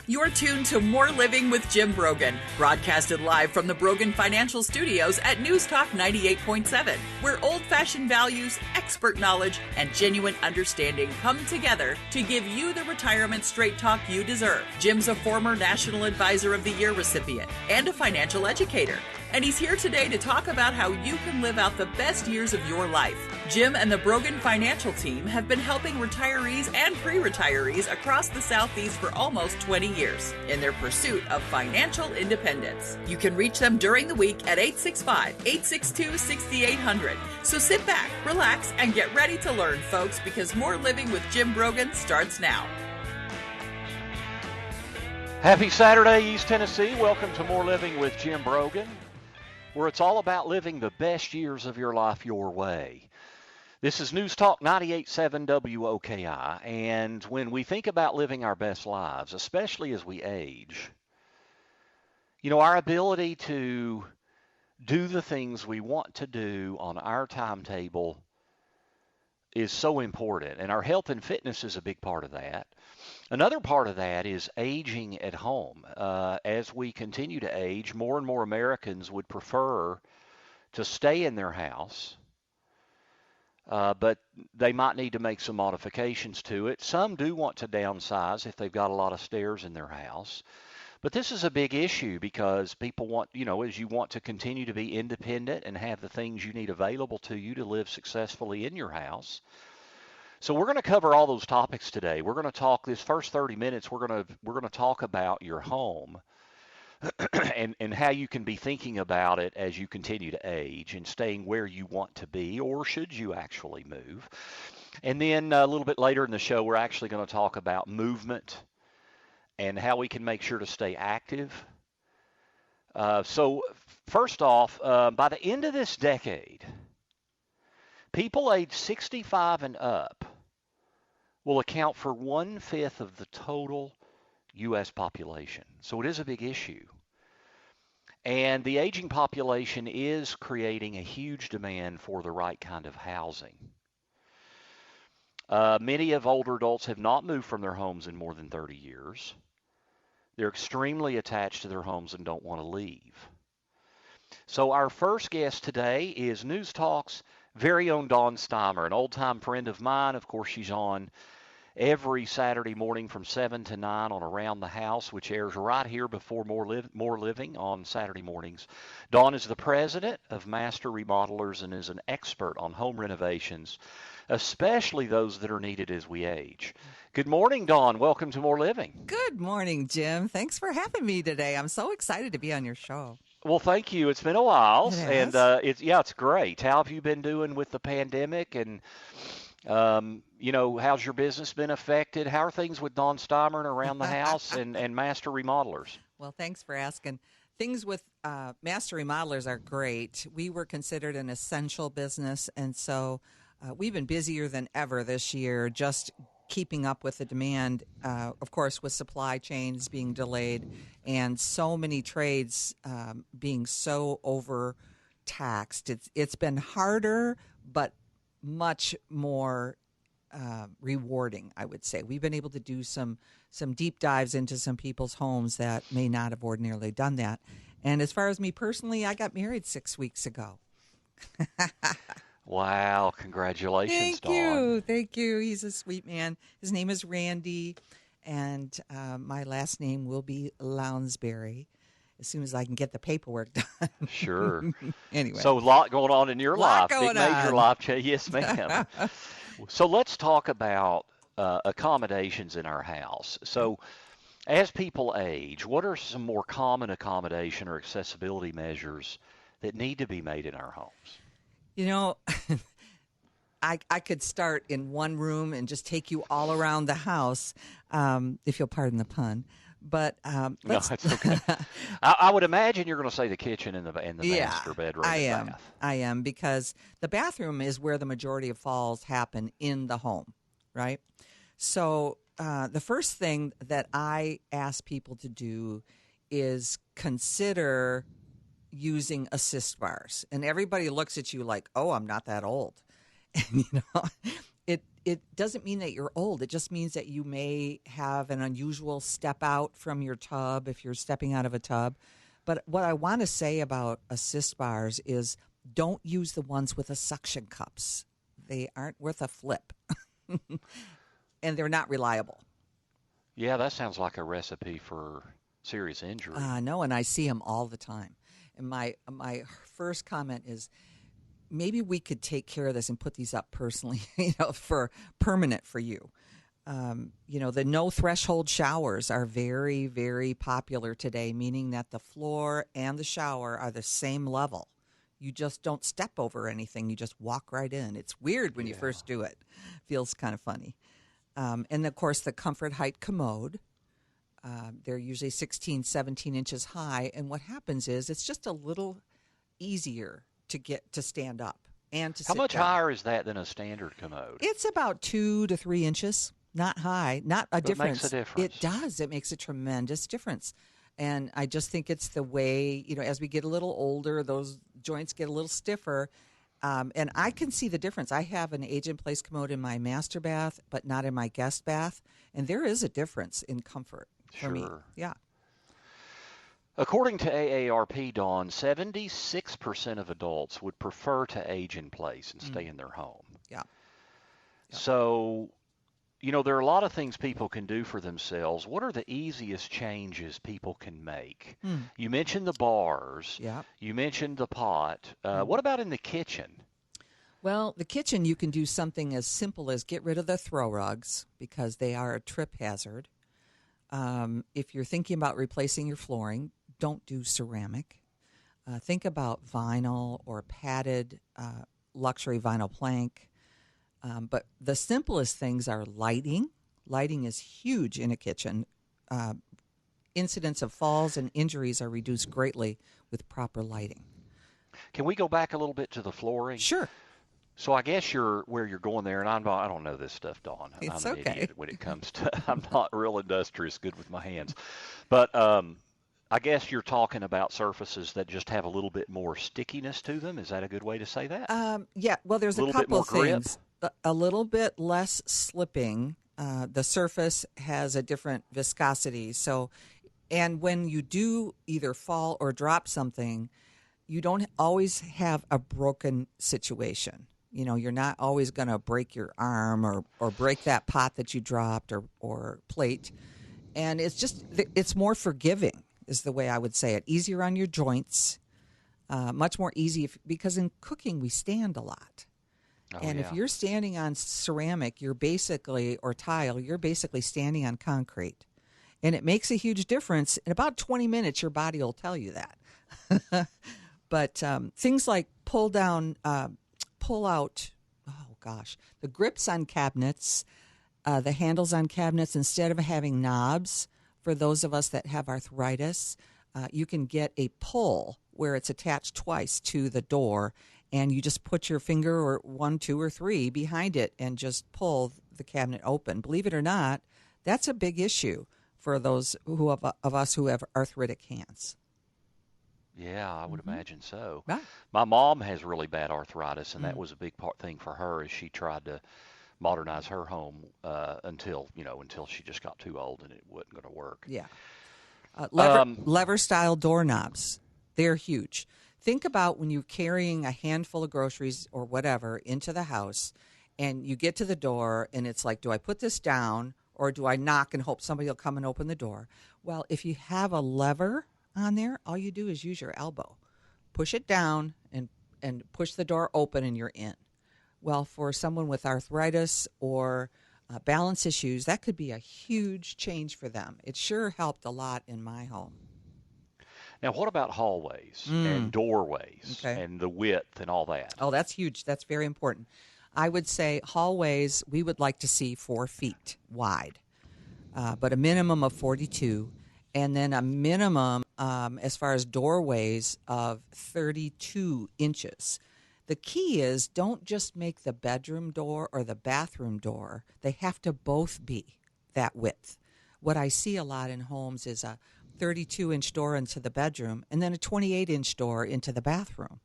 You're tuned to More Living with Jim Brogan, broadcasted live from the Brogan Financial Studios at News Talk 98.7, where old-fashioned values, expert knowledge, and genuine understanding come together to give you the retirement straight talk you deserve. Jim's a former National Advisor of the Year recipient and a financial educator, and he's here today to talk about how you can live out the best years of your life. Jim and the Brogan Financial team have been helping retirees and pre-retirees across the Southeast for almost 20 years in their pursuit of financial independence. You can reach them during the week at 865-862-6800. So sit back, relax, and get ready to learn, folks, because More Living with Jim Brogan starts now. Happy Saturday, East Tennessee. Welcome to More Living with Jim Brogan, where it's all about living the best years of your life your way. This is News Talk 98.7 WOKI, and when we think about living our best lives, especially as we age, you know, our ability to do the things we want to do on our timetable is so important, and our health and fitness is a big part of that. Another part of that is aging at home. As we continue to age, more and more Americans would prefer to stay in their house, but they might need to make some modifications to it. Some do want to downsize if they've got a lot of stairs in their house. But this is a big issue because people want, you know, as you want to continue to be independent and have the things you need available to you to live successfully in your house. So we're going to cover all those topics today. We're going to talk this first 30 minutes. We're going to talk about your home and how you can be thinking about it as you continue to age and staying where you want to be, or should you actually move. And then a little bit later in the show, we're actually going to talk about movement and how we can make sure to stay active. So first off, by the end of this decade, people age 65 and up will account for 1/5 of the total U.S. population. So it is a big issue. And the aging population is creating a huge demand for the right kind of housing. Many of older adults have not moved from their homes in more than 30 years. They're extremely attached to their homes and don't want to leave. So our first guest today is News Talk's very own Dawn Steimer, an old-time friend of mine. Of course, she's on every Saturday morning from 7 to 9 on Around the House, which airs right here before More Living on Saturday mornings. Dawn is the president of Master Remodelers and is an expert on home renovations, especially those that are needed as we age. Good morning, Dawn. Welcome to More Living. Good morning, Jim. Thanks for having me today. I'm so excited to be on your show. Well, thank you. It's been a while, It and it's great. How have you been doing with the pandemic, and you know, how's your business been affected? How are things with Dawn Steimer and Around the House and Master Remodelers? Well, thanks for asking. Things with Master Remodelers are great. We were considered an essential business, and so we've been busier than ever this year, just keeping up with the demand, of course, with supply chains being delayed and so many trades being so overtaxed. It's been harder, but much more rewarding, I would say. We've been able to do some deep dives into some people's homes that may not have ordinarily done that. And as far as me personally, I got married 6 weeks ago. Wow, congratulations, Dawn. Thank you. He's a sweet man. His name is Randy, and my last name will be Lounsbury as soon as I can get the paperwork done. Sure. Anyway. So a lot going on in your life. Big major life change. Yes, ma'am. So let's talk about accommodations in our house. So as people age, what are some more common accommodation or accessibility measures that need to be made in our homes? You know, I could start in one room and just take you all around the house, if you'll pardon the pun. But no, it's okay. I would imagine you're going to say the kitchen and the master bedroom. I am, because the bathroom is where the majority of falls happen in the home, right? So the first thing that I ask people to do is consider using assist bars. And everybody looks at you like, oh, I'm not that old. And, you know, It doesn't mean that you're old. It just means that you may have an unusual step out from your tub if you're stepping out of a tub. But what I want to say about assist bars is don't use the ones with the suction cups. They aren't worth a flip, and they're not reliable. Yeah, that sounds like a recipe for serious injury. No, and I see them all the time. And my first comment is, maybe we could take care of this and put these up personally, for permanent for you. The no threshold showers are very, very popular today, meaning that the floor and the shower are the same level. You just don't step over anything. You just walk right in. It's weird when you first do it. Feels kind of funny. And, of course, the Comfort Height commode. They're usually 16, 17 inches high. And what happens is it's just a little easier to get to stand up and to sit down. How much higher is that than a standard commode? It's about 2 to 3 inches. Not high, not a difference. It makes a difference. It does. It makes a tremendous difference. And I just think it's the way, as we get a little older, those joints get a little stiffer. And I can see the difference. I have an age-in-place commode in my master bath, but not in my guest bath. And there is a difference in comfort for me. Yeah. According to AARP, Dawn, 76% of adults would prefer to age in place and stay in their home. Yeah. So, there are a lot of things people can do for themselves. What are the easiest changes people can make? You mentioned the bars. Yeah. You mentioned the pot. What about in the kitchen? Well, the kitchen, you can do something as simple as get rid of the throw rugs because they are a trip hazard. If you're thinking about replacing your flooring, don't do ceramic. Think about vinyl or padded luxury vinyl plank. But the simplest things are lighting. Lighting is huge in a kitchen. Incidents of falls and injuries are reduced greatly with proper lighting. Can we go back a little bit to the flooring? Sure. So I guess where you're going there, and I don't know this stuff, Dawn. It's I'm an okay. idiot when it comes to, I'm not real industrious, good with my hands. But I guess you're talking about surfaces that just have a little bit more stickiness to them. Is that a good way to say that? Yeah, well, there's a couple of things. A little bit less slipping. The surface has a different viscosity. So, and when you do either fall or drop something, you don't always have a broken situation. You're not always going to break your arm or break that pot that you dropped or plate. And it's more forgiving is the way I would say it. Easier on your joints, much more easy because in cooking we stand a lot. If you're standing on ceramic, or tile, you're basically standing on concrete. And it makes a huge difference. In about 20 minutes, your body will tell you that. But things like pull out, the grips on cabinets, the handles on cabinets, instead of having knobs, for those of us that have arthritis, you can get a pull where it's attached twice to the door, and you just put your finger or 1, 2, or 3 behind it and just pull the cabinet open. Believe it or not, that's a big issue for those of us who have arthritic hands. Yeah, I would imagine so. Yeah. My mom has really bad arthritis, and that was a big thing for her as she tried to modernize her home until she just got too old and it wasn't going to work. Yeah. Lever-style doorknobs, they're huge. Think about when you're carrying a handful of groceries or whatever into the house, and you get to the door, and it's like, do I put this down, or do I knock and hope somebody will come and open the door? Well, if you have a lever on there, all you do is use your elbow. Push it down and push the door open, and you're in. Well, for someone with arthritis or balance issues, that could be a huge change for them. It sure helped a lot in my home. Now, what about hallways and doorways and the width and all that? Oh, that's huge. That's very important. I would say hallways, we would like to see 4 feet wide, but a minimum of 42, and then a minimum, as far as doorways, of 32 inches. The key is don't just make the bedroom door or the bathroom door. They have to both be that width. What I see a lot in homes is a 32-inch door into the bedroom and then a 28-inch door into the bathroom.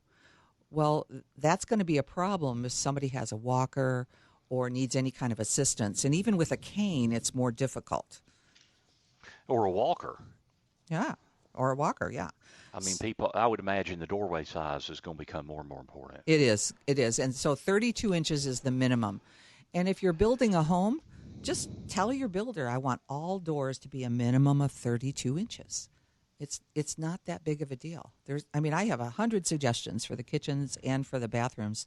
Well, that's going to be a problem if somebody has a walker or needs any kind of assistance. And even with a cane, it's more difficult. Or a walker. Yeah, or a walker, yeah. I mean, I would imagine the doorway size is going to become more and more important. It is. And so 32 inches is the minimum. And if you're building a home, just tell your builder, I want all doors to be a minimum of 32 inches. It's not that big of a deal. I have 100 suggestions for the kitchens and for the bathrooms.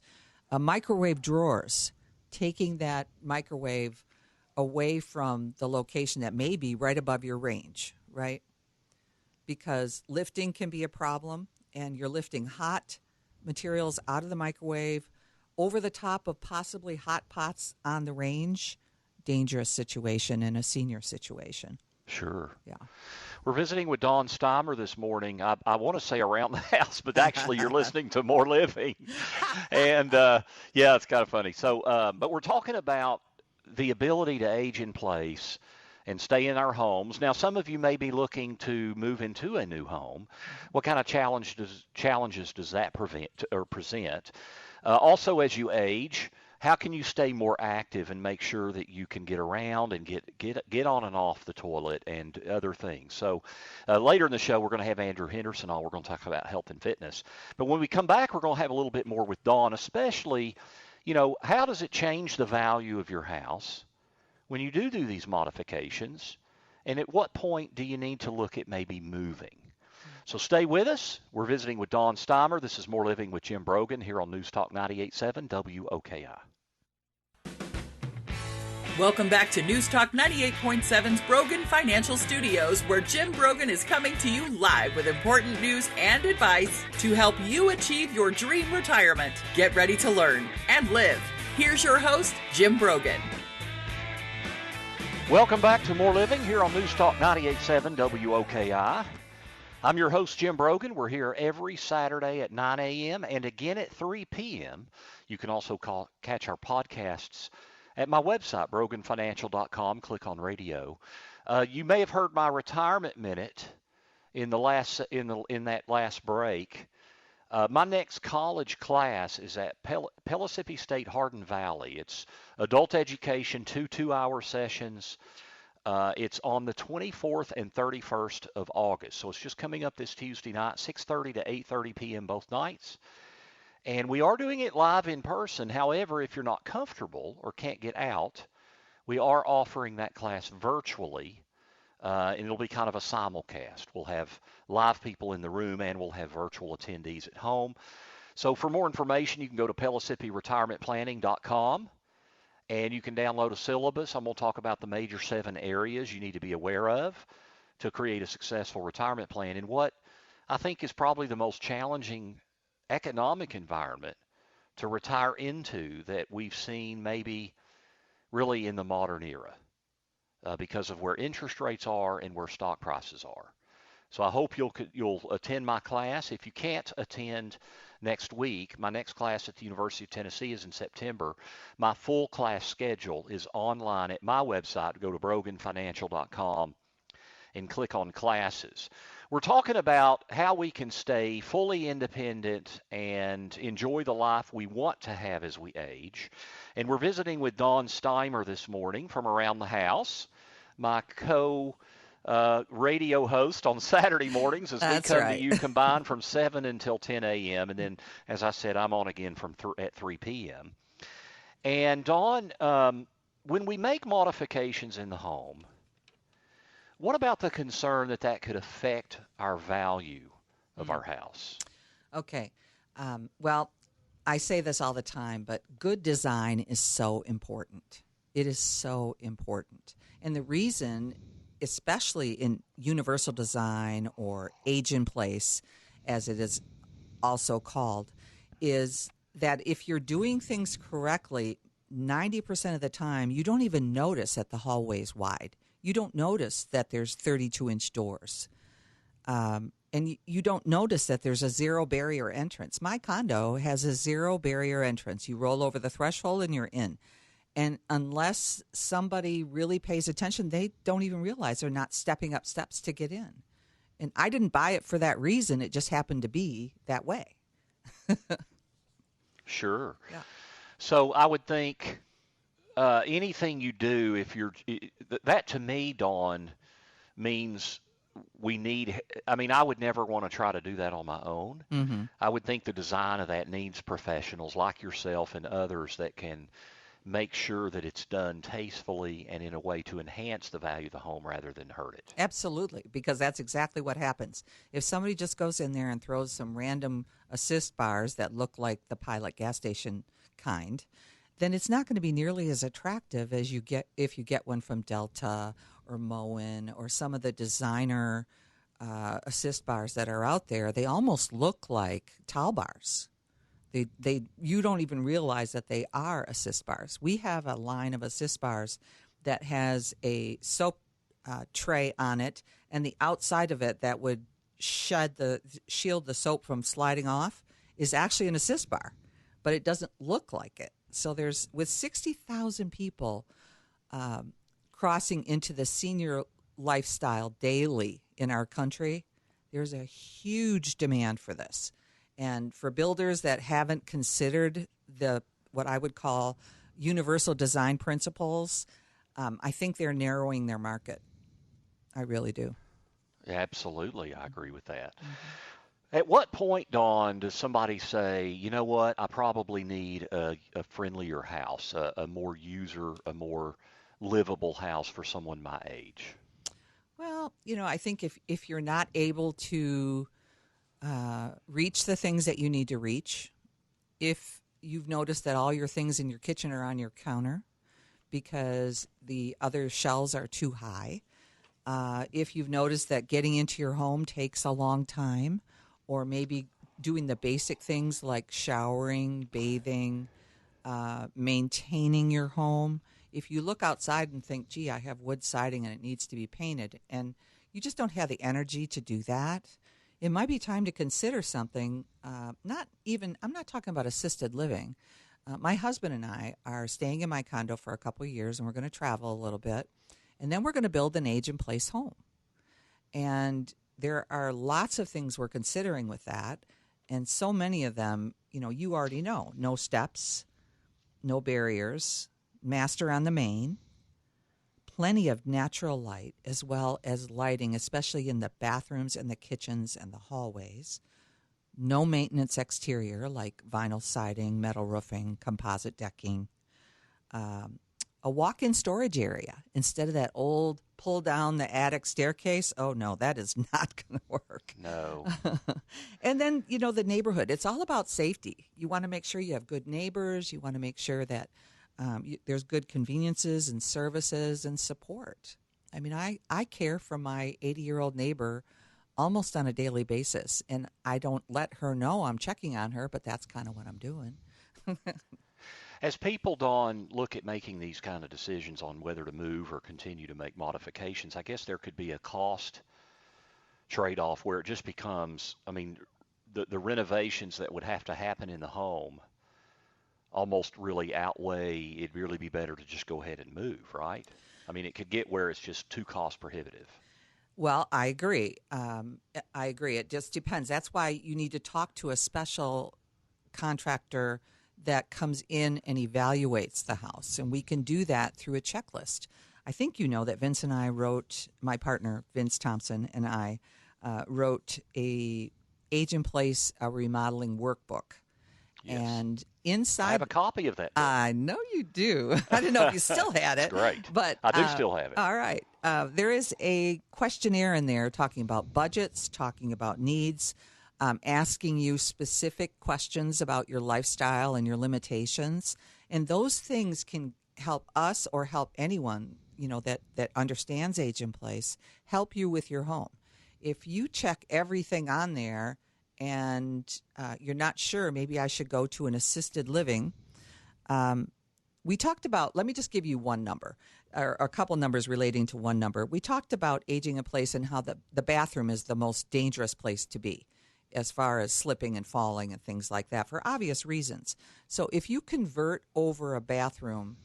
Microwave drawers, taking that microwave away from the location that may be right above your range, right? Because lifting can be a problem, and you're lifting hot materials out of the microwave over the top of possibly hot pots on the range. Dangerous situation in a senior situation. Sure. Yeah. We're visiting with Dawn Steimer this morning. I want to say around the house, but actually you're listening to More Living. And, yeah, it's kind of funny. So, but we're talking about the ability to age in place and stay in our homes. Now, some of you may be looking to move into a new home. What kind of challenges does that present? Also, as you age, how can you stay more active and make sure that you can get around and get on and off the toilet and other things? So later in the show, we're going to have Andrew Henderson on. We're going to talk about health and fitness. But when we come back, we're going to have a little bit more with Dawn, especially, how does it change the value of your house when you do these modifications? And at what point do you need to look at maybe moving? So stay with us. We're visiting with Dawn Steimer. This is More Living with Jim Brogan here on News Talk 98.7 WOKI. Welcome back to News Talk 98.7's Brogan Financial Studios, where Jim Brogan is coming to you live with important news and advice to help you achieve your dream retirement. Get ready to learn and live. Here's your host, Jim Brogan. Welcome back to More Living here on News Talk 98.7 WOKI. I'm your host, Jim Brogan. We're here every Saturday at 9 a.m. and again at 3 p.m. You can also catch our podcasts at my website, broganfinancial.com. Click on radio. You may have heard my retirement minute in that last break. My next college class is at Pellissippi State Hardin Valley. It's adult education, two-hour sessions. It's on the 24th and 31st of August. So it's just coming up this Tuesday night, 6:30 to 8:30 p.m. both nights. And we are doing it live in person. However, if you're not comfortable or can't get out, we are offering that class virtually. And it'll be kind of a simulcast. We'll have live people in the room and we'll have virtual attendees at home. So for more information, you can go to PellissippiRetirementPlanning.com. And you can download a syllabus. I'm going to talk about the major 7 areas you need to be aware of to create a successful retirement plan in what I think is probably the most challenging economic environment to retire into that we've seen maybe really in the modern era because of where interest rates are and where stock prices are. So I hope you'll attend my class. If you can't attend next week, my next class at the University of Tennessee is in September. My full class schedule is online at my website. Go to broganfinancial.com and click on classes. We're talking about how we can stay fully independent and enjoy the life we want to have as we age. And we're visiting with Dawn Steimer this morning from Around the House, my radio host on Saturday mornings as we come to you combined from 7 until 10 a.m. And then, as I said, I'm on again at 3 p.m. And Dawn, when we make modifications in the home, what about the concern that could affect our value of our house? Okay. Well, I say this all the time, but good design is so important. It is so important. And the reason, especially in universal design or age in place, as it is also called, is that if you're doing things correctly, 90% of the time, you don't even notice that the hallway is wide. You don't notice that there's 32-inch doors. And you don't notice that there's a zero barrier entrance. My condo has a zero barrier entrance. You roll over the threshold and you're in. And unless somebody really pays attention, they don't even realize they're not stepping up steps to get in. And I didn't buy it for that reason. It just happened to be that way. Sure. Yeah. So I would think Anything you do, if you're that to me, Dawn, means we need. I mean, I would never want to try to do that on my own. Mm-hmm. I would think the design of that needs professionals like yourself and others that can make sure that it's done tastefully and in a way to enhance the value of the home rather than hurt it. Absolutely, because that's exactly what happens. If somebody just goes in there and throws some random assist bars that look like the Pilot gas station kind, then it's not going to be nearly as attractive as you get if you get one from Delta or Moen or some of the designer assist bars that are out there. They almost look like towel bars. You don't even realize that they are assist bars. We have a line of assist bars that has a soap tray on it, and the outside of it that would shield the soap from sliding off is actually an assist bar, but it doesn't look like it. So with 60,000 people crossing into the senior lifestyle daily in our country, there's a huge demand for this. And for builders that haven't considered what I would call universal design principles, I think they're narrowing their market. I really do. Absolutely, I agree with that. Mm-hmm. At what point, Dawn, does somebody say, you know what, I probably need a friendlier house, a more livable house for someone my age? Well, I think if you're not able to reach the things that you need to reach, if you've noticed that all your things in your kitchen are on your counter because the other shelves are too high, if you've noticed that getting into your home takes a long time, or maybe doing the basic things like showering, bathing, maintaining your home. If you look outside and think, gee, I have wood siding and it needs to be painted, and you just don't have the energy to do that, it might be time to consider something. I'm not talking about assisted living. My husband and I are staying in my condo for a couple of years, and we're going to travel a little bit, and then we're going to build an age-in-place home. And there are lots of things we're considering with that, and so many of them, you already know. No steps, no barriers, master on the main, plenty of natural light as well as lighting, especially in the bathrooms and the kitchens and the hallways. No maintenance exterior like vinyl siding, metal roofing, composite decking. A walk-in storage area instead of that old pull down the attic staircase. Oh, no, that is not going to work. No. And then, the neighborhood. It's all about safety. You want to make sure you have good neighbors. You want to make sure that there's good conveniences and services and support. I mean, I care for my 80-year-old neighbor almost on a daily basis, and I don't let her know I'm checking on her, but that's kind of what I'm doing. As people, Dawn, look at making these kind of decisions on whether to move or continue to make modifications, I guess there could be a cost trade-off where it just becomes, the renovations that would have to happen in the home almost really outweigh, it'd really be better to just go ahead and move, right? It could get where it's just too cost prohibitive. Well, I agree. It just depends. That's why you need to talk to a special contractor that comes in and evaluates the house. And we can do that through a checklist. I think you know that Vince and I my partner, Vince Thompson, and I wrote a age-in-place remodeling workbook. Yes. And inside, I have a copy of that book. I know you do. I didn't know if you still had it. Great. But I do still have it. All right. There is a questionnaire in there talking about budgets, talking about needs, asking you specific questions about your lifestyle and your limitations. And those things can help us or help anyone, that understands age in place, help you with your home. If you check everything on there and you're not sure, maybe I should go to an assisted living. We talked about, let me just give you one number, or a couple numbers relating to one number. We talked about aging in place and how the bathroom is the most dangerous place to be as far as slipping and falling and things like that for obvious reasons. So if you convert over a bathroom,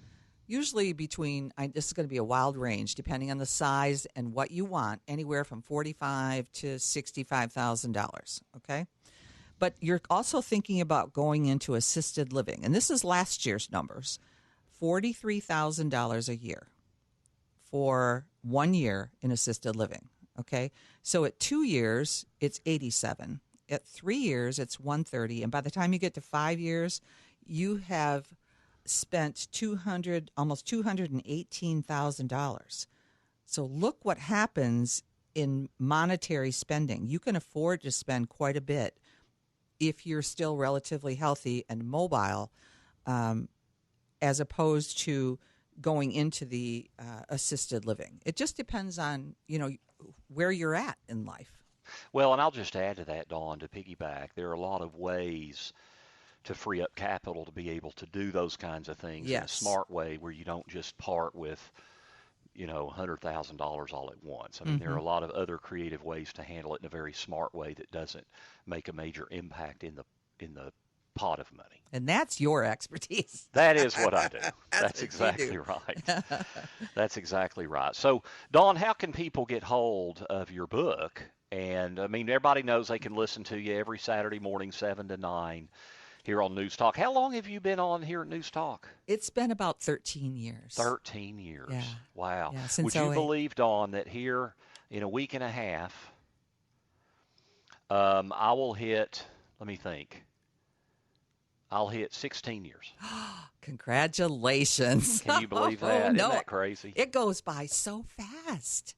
usually this is going to be a wild range depending on the size and what you want, anywhere from $45,000 to $65,000, okay? But you're also thinking about going into assisted living, and this is last year's numbers, $43,000 a year for 1 year in assisted living. Okay, so at 2 years it's 87. At 3 years it's 130, and by the time you get to 5 years, you have spent almost $218,000. So look what happens in monetary spending. You can afford to spend quite a bit if you're still relatively healthy and mobile, as opposed to going into the assisted living. It just depends on, where you're at in life. Well, and I'll just add to that, Dawn, to piggyback. There are a lot of ways to free up capital to be able to do those kinds of things in a Yes. smart way where you don't just part with, $100,000 all at once. I mean, there are a lot of other creative ways to handle it in a very smart way that doesn't make a major impact in the pot of money. And that's your expertise. That is what I do. That's what you exactly do. right. That's exactly right. So, Dawn, how can people get hold of your book? And, I mean, everybody knows they can listen to you every Saturday morning, 7 to 9, here on News Talk. How long have you been on here at News Talk? It's been about 13 years. 13 years. Yeah. Wow. Yeah, since Would you 08. believe, Dawn, that here in a week and a half, I will hit, let me think, I'll hit 16 years. Congratulations. Can you believe Oh, that? no. Isn't that crazy? It goes by so fast.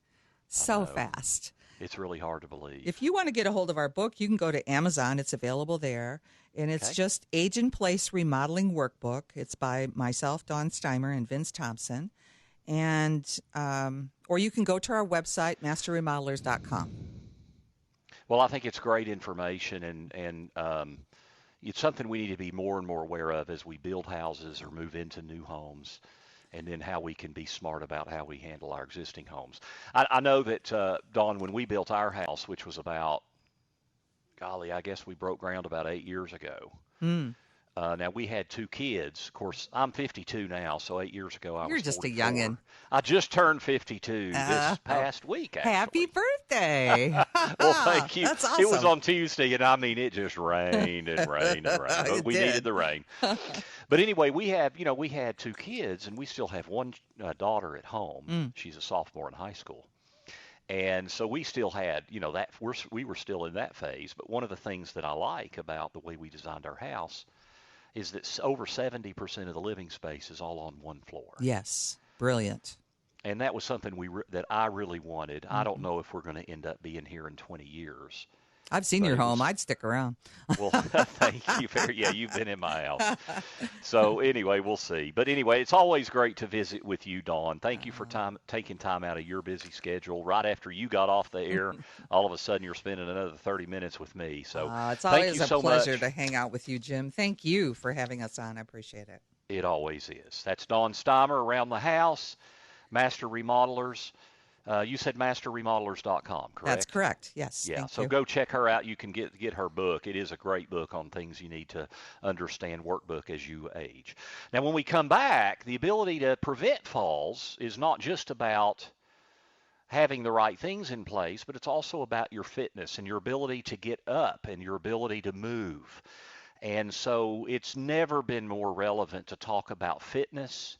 So fast. It's really hard to believe. If you want to get a hold of our book, you can go to Amazon. It's available there. And it's just Age in Place Remodeling Workbook. It's by myself, Dawn Steimer, and Vince Thompson. And or you can go to our website, masterremodelers.com. Well, I think it's great information, and it's something we need to be more and more aware of as we build houses or move into new homes, and then how we can be smart about how we handle our existing homes. I know that, Dawn, when we built our house, which was about, golly, I guess we broke ground about 8 years ago. Now, we had 2 kids. Of course, I'm 52 now, so 8 years ago I You're was just 44. a youngin'. I just turned 52 this past week, actually. Happy birthday. Well, thank you. That's awesome. It was on Tuesday, and I mean, it just rained and rained and rained. It We did. needed the rain. But anyway, we had 2 kids, and we still have one daughter at home. She's a sophomore in high school. And so we still had, that we were still in that phase. But one of the things that I like about the way we designed our house is that over 70% of the living space is all on one floor. Yes. Brilliant. And that was something that I really wanted. I don't know if we're going to end up being here in 20 years. I've seen But your it was- home. I'd stick around. Well, thank you. Yeah, you've been in my house. So anyway, we'll see. But anyway, it's always great to visit with you, Dawn. Thank you for taking time out of your busy schedule. Right after you got off the air, all of a sudden you're spending another 30 minutes with me. So It's thank always you a so pleasure much. to hang out with you, Jim. Thank you for having us on. I appreciate it. It always is. That's Dawn Steimer, Around the House, Master Remodelers. You said masterremodelers.com, correct? That's correct. Yes. Yeah, Thank so you. go check her out. You can get her book. It is a great book on things you need to understand, Workbook, as you age. Now, when we come back, the ability to prevent falls is not just about having the right things in place, but it's also about your fitness and your ability to get up and your ability to move. And so it's never been more relevant to talk about fitness.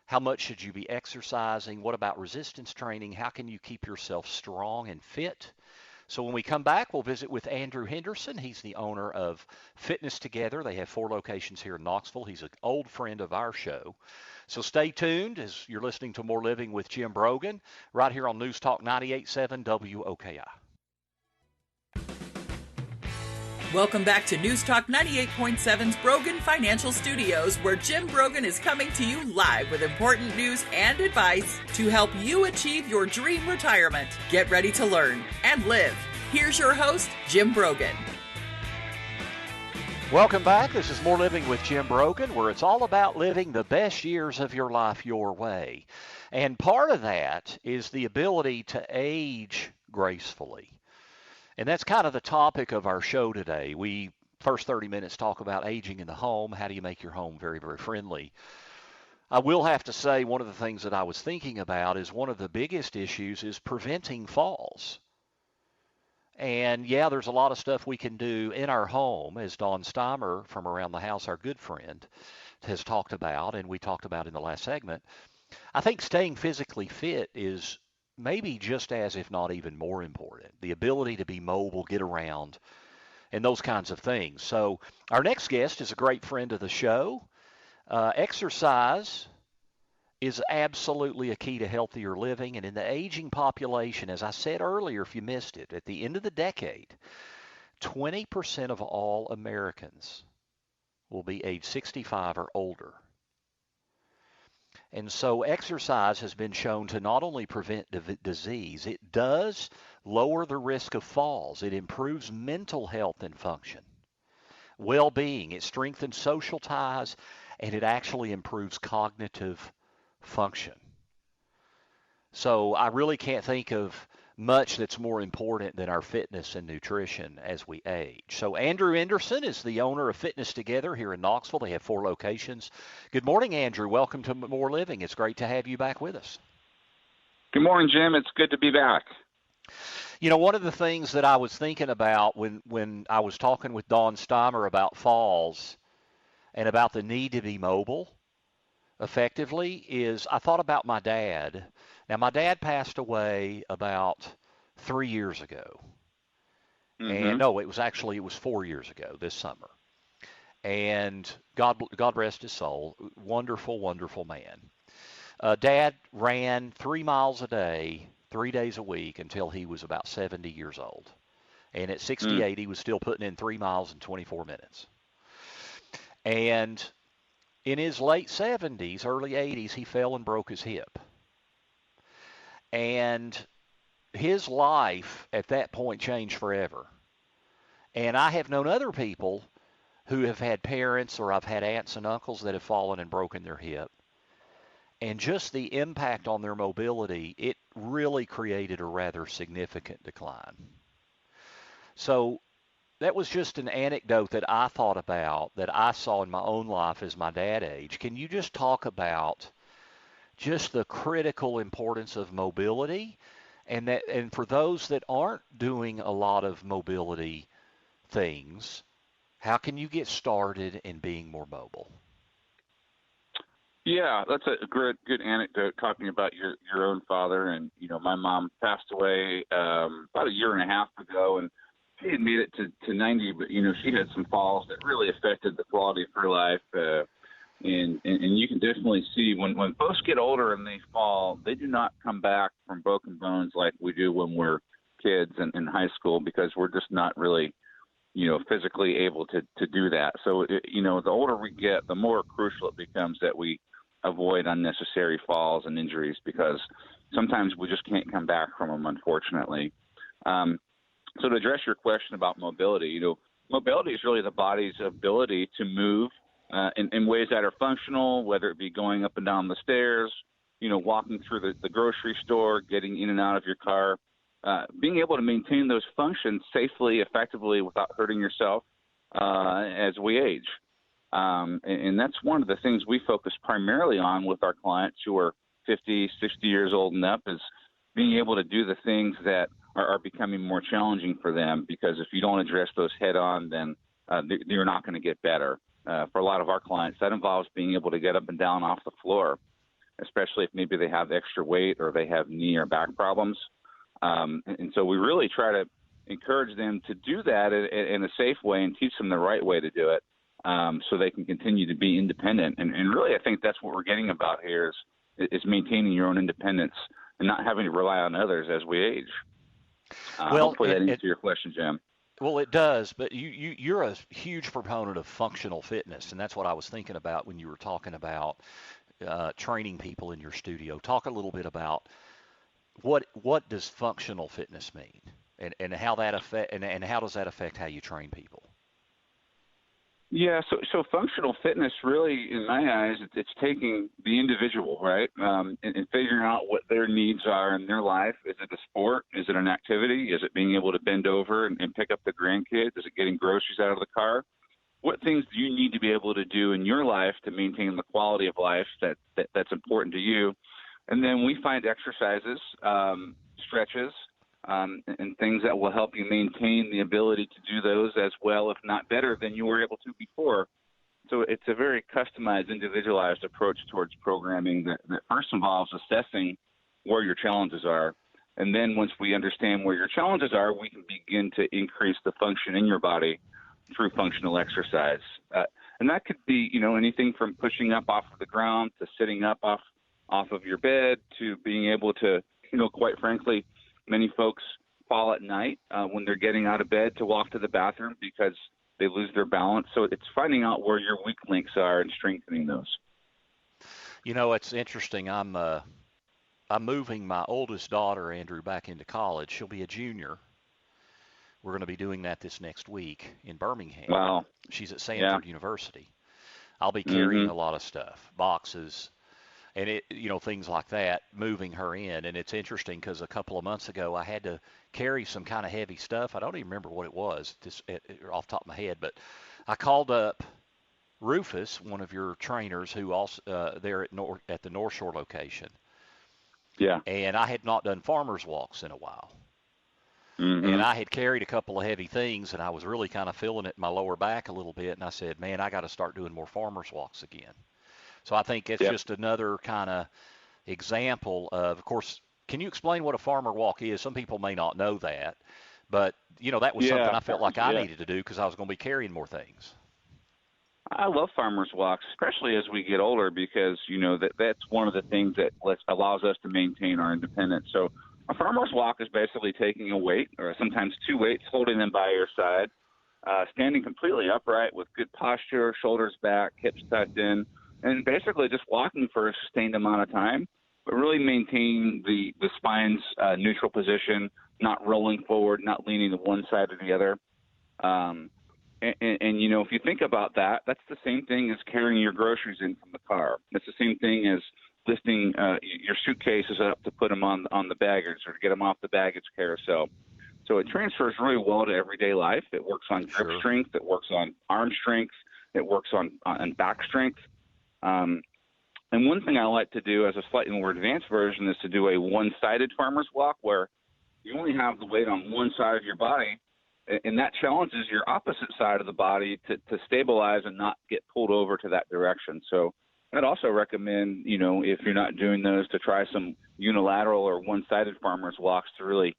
How much should you be exercising? What about resistance training? How can you keep yourself strong and fit? So when we come back, we'll visit with Andrew Henderson. He's the owner of Fitness Together. They have 4 locations here in Knoxville. He's an old friend of our show. So stay tuned as you're listening to More Living with Jim Brogan right here on News Talk 98.7 WOKI. Welcome back to News Talk 98.7's Brogan Financial Studios, where Jim Brogan is coming to you live with important news and advice to help you achieve your dream retirement. Get ready to learn and live. Here's your host, Jim Brogan. Welcome back. This is More Living with Jim Brogan, where it's all about living the best years of your life your way. And part of that is the ability to age gracefully. And that's kind of the topic of our show today. We, first 30 minutes, talk about aging in the home. How do you make your home very, very friendly? I will have to say one of the things that I was thinking about is one of the biggest issues is preventing falls. And yeah, there's a lot of stuff we can do in our home, as Dawn Steimer from Around the House, our good friend, has talked about, and we talked about in the last segment, I think staying physically fit is maybe just as, if not even more important. The ability to be mobile, get around, and those kinds of things. So, our next guest is a great friend of the show. Exercise is absolutely a key to healthier living. And in the aging population, as I said earlier, if you missed it, at the end of the decade, 20% of all Americans will be age 65 or older. And so exercise has been shown to not only prevent disease, it does lower the risk of falls. It improves mental health and function, well-being. It strengthens social ties, and it actually improves cognitive function. So I really can't think of much that's more important than our fitness and nutrition as we age. So Andrew Henderson is the owner of Fitness Together here in Knoxville. They have 4 locations. Good morning, Andrew. Welcome to More Living. It's great to have you back with us. Good morning, Jim. It's good to be back. You know, one of the things that I was thinking about when I was talking with Don Steimer about falls and about the need to be mobile effectively is I thought about my dad. Now, my dad passed away about 3 years ago. And no, it was 4 years ago this summer. And God rest his soul. Wonderful, wonderful man. Dad ran 3 miles a day, 3 days a week until he was about 70 years old. And at 68, he was still putting in 3 miles in 24 minutes. And in his late 70s, early 80s, he fell and broke his hip. And his life at that point changed forever. And I have known other people who have had parents, or I've had aunts and uncles that have fallen and broken their hip. And just the impact on their mobility, it really created a rather significant decline. So that was just an anecdote that I thought about, that I saw in my own life as my dad aged. Can you just talk about just the critical importance of mobility, and for those that aren't doing a lot of mobility things, how can you get started in being more mobile? Yeah, that's a good anecdote, talking about your own father. And, you know, my mom passed away about a year and a half ago, and she had made it to 90, but, you know, she had some falls that really affected the quality of her life. And you can definitely see when folks get older and they fall, they do not come back from broken bones like we do when we're kids and in high school, because we're just not really, you know, physically able to do that. So, you know, the older we get, the more crucial it becomes that we avoid unnecessary falls and injuries, because sometimes we just can't come back from them, unfortunately. So to address your question about mobility, you know, mobility is really the body's ability to move in ways that are functional, whether it be going up and down the stairs, you know, walking through the grocery store, getting in and out of your car, being able to maintain those functions safely, effectively, without hurting yourself as we age. And that's one of the things we focus primarily on with our clients who are 50, 60 years old and up, is being able to do the things that are becoming more challenging for them, because if you don't address those head on, then you're not going to get better. For a lot of our clients, that involves being able to get up and down off the floor, especially if maybe they have extra weight or they have knee or back problems. And so we really try to encourage them to do that in a safe way and teach them the right way to do it, so they can continue to be independent. And really, I think that's what we're getting about here is maintaining your own independence and not having to rely on others as we age. Hopefully that answers your question, Jim. Well, it does, but you're a huge proponent of functional fitness, and that's what I was thinking about when you were talking about training people in your studio. Talk a little bit about what does functional fitness mean, and how that affect and how does that affect how you train people? Yeah, so functional fitness really, in my eyes, it's taking the individual, right, and figuring out what their needs are in their life. Is it a sport? Is it an activity? Is it being able to bend over and pick up the grandkids? Is it getting groceries out of the car? What things do you need to be able to do in your life to maintain the quality of life that's important to you? And then we find exercises, stretches, and things that will help you maintain the ability to do those as well, if not better, than you were able to before. So it's a very customized, individualized approach towards programming that first involves assessing where your challenges are. And then once we understand where your challenges are, we can begin to increase the function in your body through functional exercise. And that could be, anything from pushing up off of the ground to sitting up off of your bed to being able to, quite frankly, many folks fall at night when they're getting out of bed to walk to the bathroom because they lose their balance. So it's finding out where your weak links are and strengthening those. It's interesting. I'm moving my oldest daughter, Andrew, back into college. She'll be a junior. We're going to be doing that this next week in Birmingham. Wow. She's at Sanford University. I'll be carrying a lot of stuff, boxes, and things like that, moving her in. And it's interesting because a couple of months ago I had to carry some kind of heavy stuff. I don't even remember what it was off the top of my head, but I called up Rufus, one of your trainers, who also there at the North Shore location. Yeah. And I had not done farmers walks in a while. Mm-hmm. And I had carried a couple of heavy things, and I was really kind of feeling it in my lower back a little bit. And I said, man, I got to start doing more farmers walks again. So I think it's just another kind of example of course, can you explain what a farmer walk is? Some people may not know that. But, that was something I felt like I needed to do because I was going to be carrying more things. I love farmers walks, especially as we get older, because that's one of the things that allows us to maintain our independence. So a farmer's walk is basically taking a weight, or sometimes two weights, holding them by your side, standing completely upright with good posture, shoulders back, hips tucked in, and basically just walking for a sustained amount of time, but really maintain the spine's neutral position, not rolling forward, not leaning to one side or the other. And if you think about that, that's the same thing as carrying your groceries in from the car. It's the same thing as lifting your suitcases up to put them on the baggage or to get them off the baggage carousel. So it transfers really well to everyday life. It works on grip strength. It works on arm strength. It works on back strength. And one thing I like to do as a slightly more advanced version is to do a one-sided farmer's walk where you only have the weight on one side of your body, and that challenges your opposite side of the body to stabilize and not get pulled over to that direction. So I'd also recommend, if you're not doing those, to try some unilateral or one-sided farmer's walks to really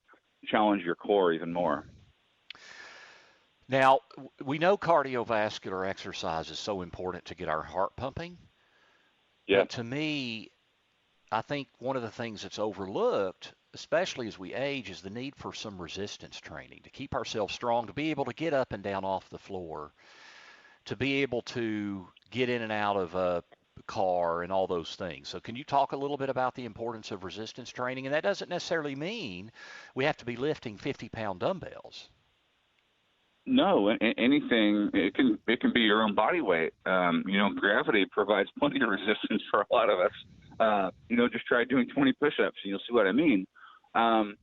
challenge your core even more. Now, we know cardiovascular exercise is so important to get our heart pumping. Yeah. But to me, I think one of the things that's overlooked, especially as we age, is the need for some resistance training to keep ourselves strong, to be able to get up and down off the floor, to be able to get in and out of a car and all those things. So can you talk a little bit about the importance of resistance training? And that doesn't necessarily mean we have to be lifting 50-pound dumbbells. No, anything. It can be your own body weight. Gravity provides plenty of resistance for a lot of us. Just try doing 20 push-ups and you'll see what I mean. I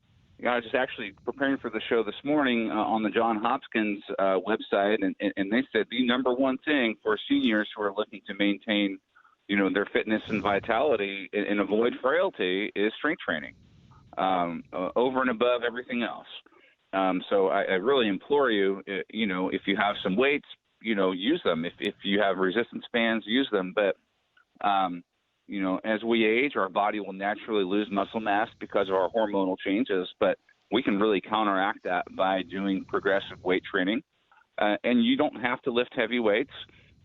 was just actually preparing for the show this morning on the Johns Hopkins website, and they said the number one thing for seniors who are looking to maintain, their fitness and vitality and avoid frailty is strength training, over and above everything else. So I really implore you, if you have some weights, use them. If you have resistance bands, use them. But, as we age, our body will naturally lose muscle mass because of our hormonal changes. But we can really counteract that by doing progressive weight training. And you don't have to lift heavy weights.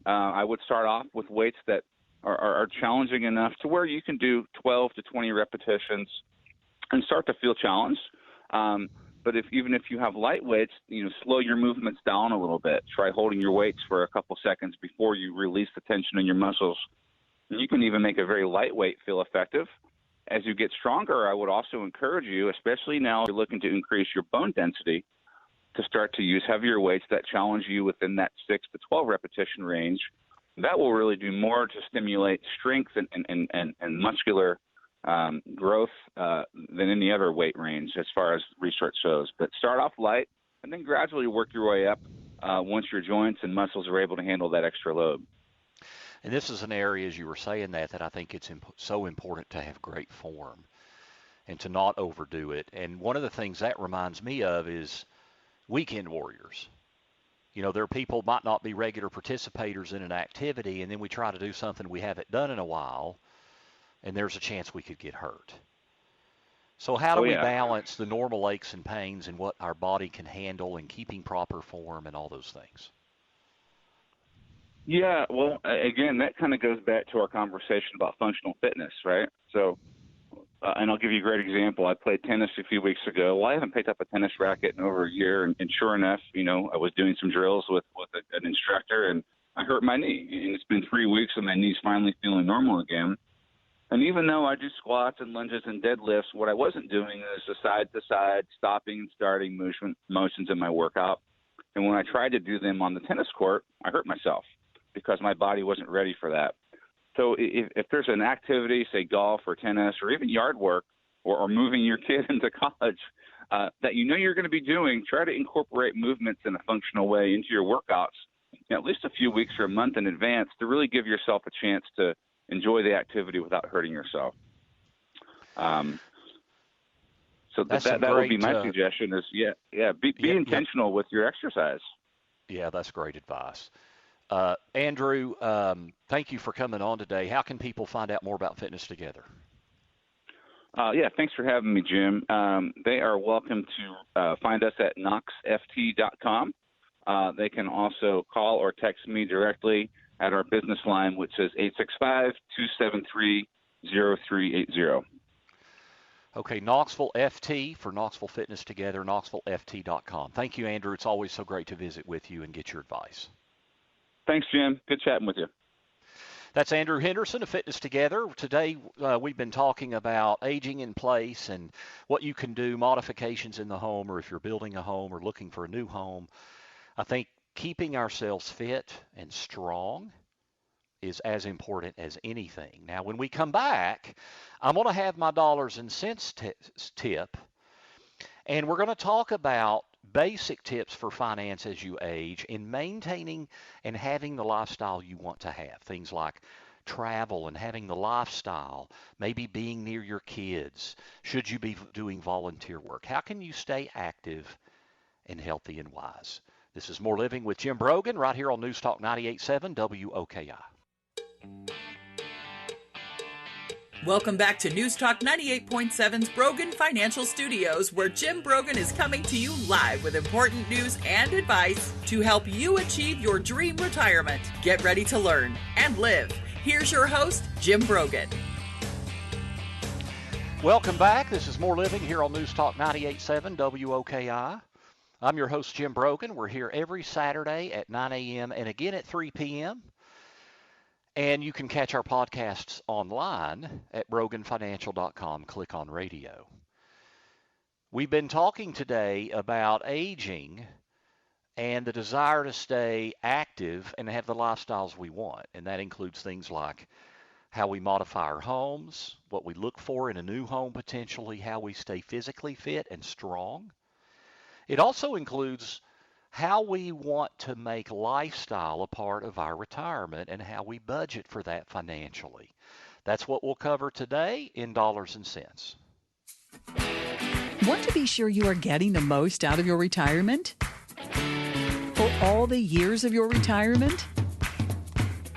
I would start off with weights that are challenging enough to where you can do 12 to 20 repetitions and start to feel challenged. But even if you have light weights, slow your movements down a little bit. Try holding your weights for a couple seconds before you release the tension in your muscles. And you can even make a very lightweight feel effective. As you get stronger, I would also encourage you, especially now you're looking to increase your bone density, to start to use heavier weights that challenge you within that 6 to 12 repetition range. That will really do more to stimulate strength and muscular growth than any other weight range as far as research shows. But start off light and then gradually work your way up once your joints and muscles are able to handle that extra load. And this is an area, as you were saying that I think it's so important to have great form and to not overdo it. And one of the things that reminds me of is weekend warriors. There are people might not be regular participators in an activity, and then we try to do something we haven't done in a while, and there's a chance we could get hurt. So how do Oh we yeah. balance the normal aches and pains and what our body can handle and keeping proper form and all those things? Yeah, well, again, that kind of goes back to our conversation about functional fitness, right? So, and I'll give you a great example. I played tennis a few weeks ago. Well, I haven't picked up a tennis racket in over a year, and sure enough, I was doing some drills with an instructor, and I hurt my knee. And it's been 3 weeks, and my knee's finally feeling normal again. And even though I do squats and lunges and deadlifts, what I wasn't doing is the side-to-side, stopping and starting motions in my workout. And when I tried to do them on the tennis court, I hurt myself because my body wasn't ready for that. So if there's an activity, say golf or tennis or even yard work or moving your kid into college that you're going to be doing, try to incorporate movements in a functional way into your workouts at least a few weeks or a month in advance to really give yourself a chance to enjoy the activity without hurting yourself. So that would be my suggestion is, be intentional with your exercise. Yeah, that's great advice. Andrew, thank you for coming on today. How can people find out more about Fitness Together? Thanks for having me, Jim. They are welcome to find us at knoxft.com. They can also call or text me directly at our business line, which is 865-273-0380. Okay, Knoxville FT for Knoxville Fitness Together, knoxvilleft.com. Thank you, Andrew. It's always so great to visit with you and get your advice. Thanks, Jim. Good chatting with you. That's Andrew Henderson of Fitness Together. Today we've been talking about aging in place and what you can do, modifications in the home, or if you're building a home or looking for a new home. I think keeping ourselves fit and strong is as important as anything. Now, when we come back, I'm going to have my dollars and cents tip, and we're going to talk about basic tips for finance as you age in maintaining and having the lifestyle you want to have. Things like travel and having the lifestyle, maybe being near your kids. Should you be doing volunteer work? How can you stay active and healthy and wise? This is More Living with Jim Brogan right here on News Talk 98.7 WOKI. Welcome back to News Talk 98.7's Brogan Financial Studios, where Jim Brogan is coming to you live with important news and advice to help you achieve your dream retirement. Get ready to learn and live. Here's your host, Jim Brogan. Welcome back. This is More Living here on News Talk 98.7 WOKI. I'm your host, Jim Brogan. We're here every Saturday at 9 a.m. and again at 3 p.m. And you can catch our podcasts online at broganfinancial.com. Click on radio. We've been talking today about aging and the desire to stay active and have the lifestyles we want. And that includes things like how we modify our homes, what we look for in a new home potentially, how we stay physically fit and strong. It also includes how we want to make lifestyle a part of our retirement and how we budget for that financially. That's what we'll cover today in Dollars and Cents. Want to be sure you are getting the most out of your retirement? For all the years of your retirement?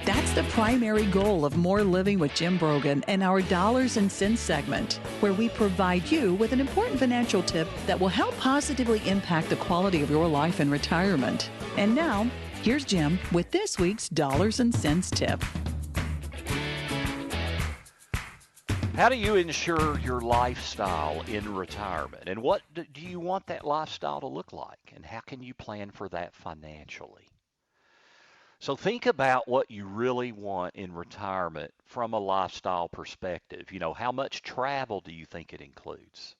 That's the primary goal of More Living with Jim Brogan and our Dollars and Cents segment, where we provide you with an important financial tip that will help positively impact the quality of your life in retirement. And now, here's Jim with this week's Dollars and Cents tip. How do you ensure your lifestyle in retirement? And what do you want that lifestyle to look like? And how can you plan for that financially? So think about what you really want in retirement from a lifestyle perspective. How much travel do you think it includes?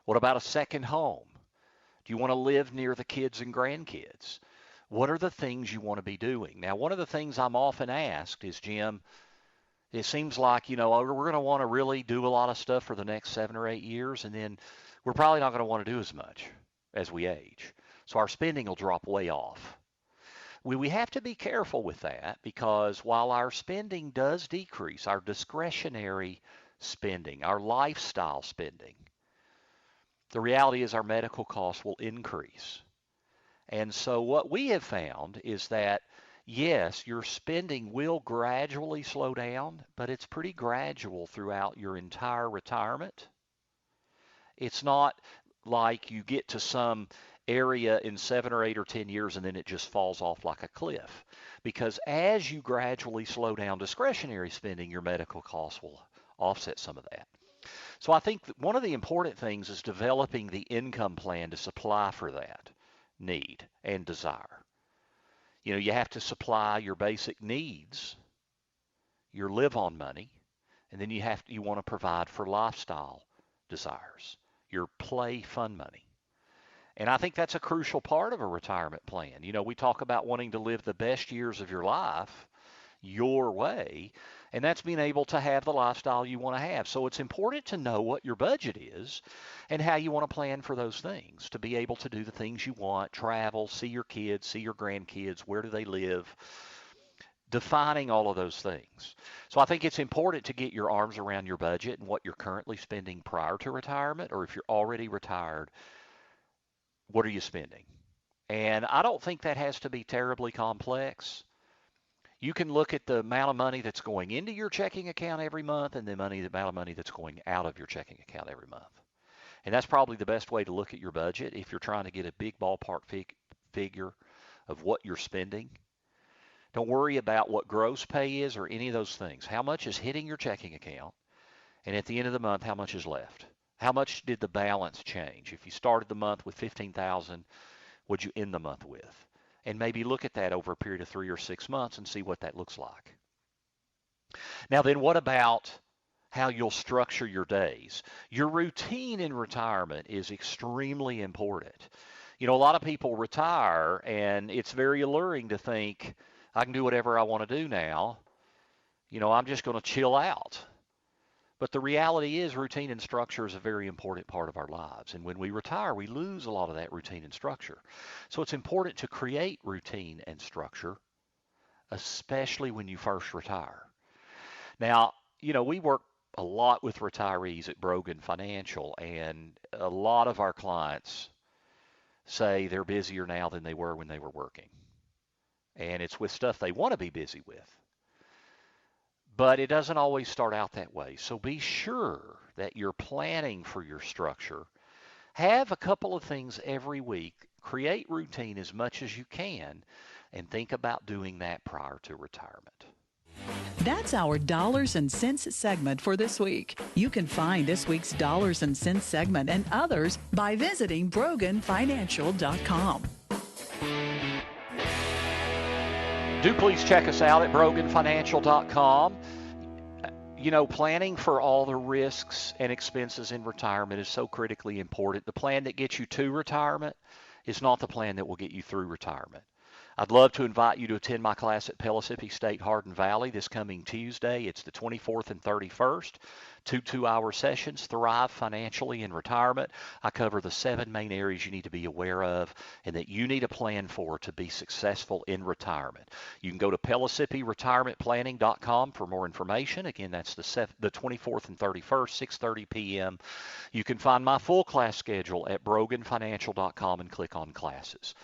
What about a second home? Do you want to live near the kids and grandkids? What are the things you want to be doing? Now, one of the things I'm often asked is, Jim, it seems like, we're going to want to really do a lot of stuff for the next 7 or 8 years, and then we're probably not going to want to do as much as we age. So our spending will drop way off. We have to be careful with that because while our spending does decrease, our discretionary spending, our lifestyle spending, the reality is our medical costs will increase. And so what we have found is that, yes, your spending will gradually slow down, but it's pretty gradual throughout your entire retirement. It's not like you get to some area in 7 or 8 or 10 years and then it just falls off like a cliff. Because as you gradually slow down discretionary spending, your medical costs will offset some of that. So I think that one of the important things is developing the income plan to supply for that need and desire. You know, you have to supply your basic needs, your live-on money, and then you want to provide for lifestyle desires, your play fun money. And I think that's a crucial part of a retirement plan. You know, we talk about wanting to live the best years of your life your way, and that's being able to have the lifestyle you want to have. So it's important to know what your budget is and how you want to plan for those things, to be able to do the things you want, travel, see your kids, see your grandkids, where do they live, defining all of those things. So I think it's important to get your arms around your budget and what you're currently spending prior to retirement, or if you're already retired, what are you spending? And I don't think that has to be terribly complex. You can look at the amount of money that's going into your checking account every month and the amount of money that's going out of your checking account every month. And that's probably the best way to look at your budget if you're trying to get a big ballpark figure of what you're spending. Don't worry about what gross pay is or any of those things. How much is hitting your checking account? And at the end of the month, how much is left? How much did the balance change? If you started the month with $15,000, what'd you end the month with? And maybe look at that over a period of 3 or 6 months and see what that looks like. Now then, what about how you'll structure your days? Your routine in retirement is extremely important. You know, a lot of people retire, and it's very alluring to think, I can do whatever I want to do now. You know, I'm just going to chill out. But the reality is routine and structure is a very important part of our lives. And when we retire, we lose a lot of that routine and structure. So it's important to create routine and structure, especially when you first retire. Now, you know, we work a lot with retirees at Brogan Financial, and a lot of our clients say they're busier now than they were when they were working. And it's with stuff they want to be busy with. But it doesn't always start out that way. So be sure that you're planning for your structure. Have a couple of things every week. Create routine as much as you can, and think about doing that prior to retirement. That's our Dollars and Cents segment for this week. You can find this week's Dollars and Cents segment and others by visiting BroganFinancial.com. Do please check us out at BroganFinancial.com. You know, planning for all the risks and expenses in retirement is so critically important. The plan that gets you to retirement is not the plan that will get you through retirement. I'd love to invite you to attend my class at Pellissippi State Hardin Valley this coming Tuesday. It's the 24th and 31st. 2 2-hour sessions, Thrive Financially in Retirement. I cover the 7 main areas you need to be aware of and that you need a plan for to be successful in retirement. You can go to PellissippiRetirementPlanning.com for more information. Again, that's the 24th and 31st, 6:30 p.m. You can find my full class schedule at BroganFinancial.com and click on classes.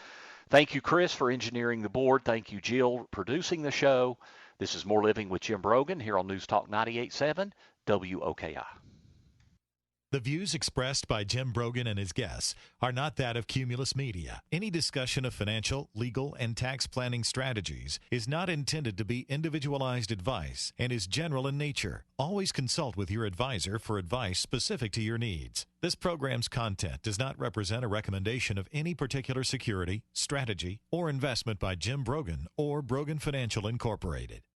Thank you, Chris, for engineering the board. Thank you, Jill, producing the show. This is More Living with Jim Brogan here on News Talk 98.7 WOKI. The views expressed by Jim Brogan and his guests are not that of Cumulus Media. Any discussion of financial, legal, and tax planning strategies is not intended to be individualized advice and is general in nature. Always consult with your advisor for advice specific to your needs. This program's content does not represent a recommendation of any particular security, strategy, or investment by Jim Brogan or Brogan Financial Incorporated.